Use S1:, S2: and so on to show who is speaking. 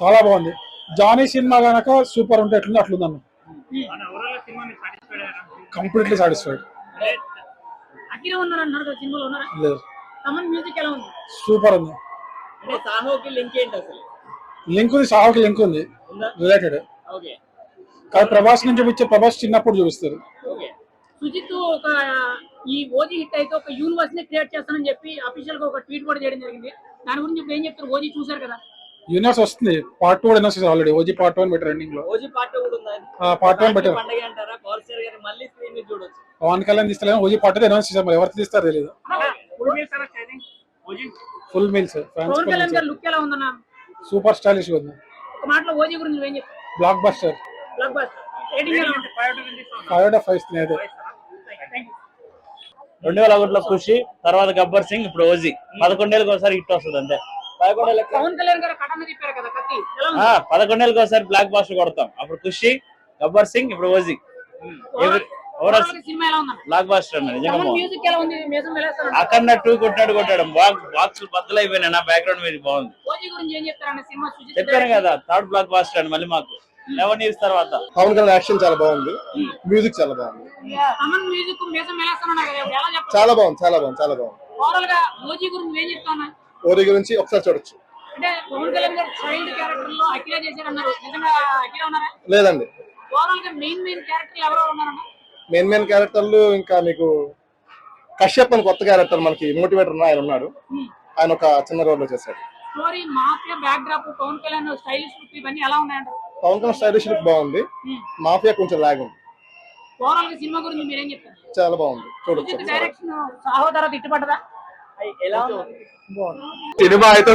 S1: చాలా బాగుంది. Johnny cinema గనక సూపర్ ఉంటే ఎట్లుంది అట్లుందన్న. Completely satisfied. లేదు, సూపర్ ఉంది. లింక్ ఉంది, సాహోకి లింక్ ఉంది రిలేటెడ్. కానీ ప్రభాస్ నుంచి చూపించే ప్రభాస్ చిన్నప్పుడు చూపిస్తారు.
S2: సుజిత్ ఒక ఈ ఓజీ హిట్ అయితే ఒక యూనివర్స్ ని క్రియేట్ చేస్తానని చెప్పి అఫీషియల్ గా ఒక ట్వీట్ కూడా చేయడం జరిగింది. దాని గురించి ఇప్పుడు ఏం చెప్తారు? ఓజీ చూసారు కదా,
S1: యూనివర్స్ వస్తుంది. పార్ట్ 2 కూడా అనౌన్స్ చేశారు already. OG part 1 better ending లో.
S2: ఓజీ పార్ట్ 2 కూడా ఉంది.
S1: Part 1 better.
S2: పండగ అంటారా? పవర్ స్టార్ గారు మళ్ళీ స్క్రీన్ మీద చూడొచ్చు.
S1: పవన్ కళ్యాణ్ తీస్తారు. ఓజీ పార్ట్ 2 అనౌన్స్ చేశారు, మరి ఎవరు తీస్తారో తెలియదు. Full meals.
S2: పవన్ కళ్యాణ్ గారి లుక్ ఎలా ఉందన్న?
S1: సూపర్ స్టైలిష్ ఉంది.
S2: ఒక మాటలో ఓజీ గురించి ఏం చెప్తారు?
S1: Block buster.
S2: Block buster. Rating ఎలా ఉంది?
S1: 5/5 ఇస్తుంది.
S3: 2001లో ఖుషి, తర్వాత గబ్బర్ సింగ్, ఇప్పుడు ఓజీ. 11 ఏళ్ళకి ఒకసారి హిట్ వస్తుంది అంతే.
S2: పవన్ కళ్యాణ్ గారు కటన తిప్పారు కదా కత్తి.
S3: 11 ఏళ్ళకి ఒకసారి బ్లాక్ బాస్టర్ కొడతాం. అప్పుడు ఖుషి, గబ్బర్ సింగ్, ఇప్పుడు ఓజీ.
S2: ఓవరాల్ సినిమా ఎలా ఉంది?
S3: బ్లాక్ బాస్టర్ అన్న నిజంగా.
S2: మ్యూజిక్ ఎలా ఉంది? మేసం వేలేస్తారు.
S3: అక్కడ 2 కొట్టాడు బాక్స్ బద్దలైపోయినా. నా బ్యాక్గ్రౌండ్ మీద బాగుంది.
S2: ఓజీ గురించి ఏం చెప్తారన్న? సినిమా సుజిత్
S3: చెప్పాను కదా, థర్డ్ బ్లాక్ బాస్టర్ అని మళ్ళీ మాకు 11 years తర్వాత.
S4: పవన్ కళ్యాణ్ యాక్షన్ చాలా బాగుంది, మ్యూజిక్ చాలా బాగుంది.
S2: అమన్ మ్యూజిక్ మేసం వేలేస్తారన్న కదా, ఎలా చెప్తారు?
S4: చాలా బాగుంది, చాలా బాగుంది, చాలా బాగుంది.
S2: ఓవరాల్ గా ఓజీ గురించి ఏం చెప్తాను?
S4: ఓరి గురించి ఒకసారి చూడొచ్చు.
S2: అంటే పవన్ కళ్యాణ్ గారు చైల్డ్ క్యారెక్టర్ లో అఖిల చేశారన్నారు, నిజంగా అఖిల ఉన్నారా?
S4: లేదండి,
S2: ఓవరాల్ గా మెయిన్ క్యారెక్టర్ ఎవరో ఉన్నారన్న?
S4: మెయిన్ క్యారెక్టర్లు ఇంకా మీకు కశ్యప్ అని కొత్త క్యారెక్టర్ మనకి మోటివేటర్ ఆయన ఉన్నాడు. ఆయన ఒక చిన్న రోల్ లో చేశాడు.
S2: Story mafia backdrop, Pawan Kalyan stylish look ఇవన్నీ ఎలా ఉన్నాయంటారు?
S4: పవన్ కళ్యాణ్ స్టైలిష్ లుక్ బాగుంది, మాఫియా కొంచెం లాగ్ ఉంది.
S2: ఓవరాల్ గా సినిమా గురించి మీరేం చెప్తారు?
S4: చాలా బాగుంది, చూడొచ్చు.
S2: డైరెక్షన్ సాహో తర్వాత ఇట్టుపడ్డదా? ఎలా ఉంది
S4: సినిమా అయితే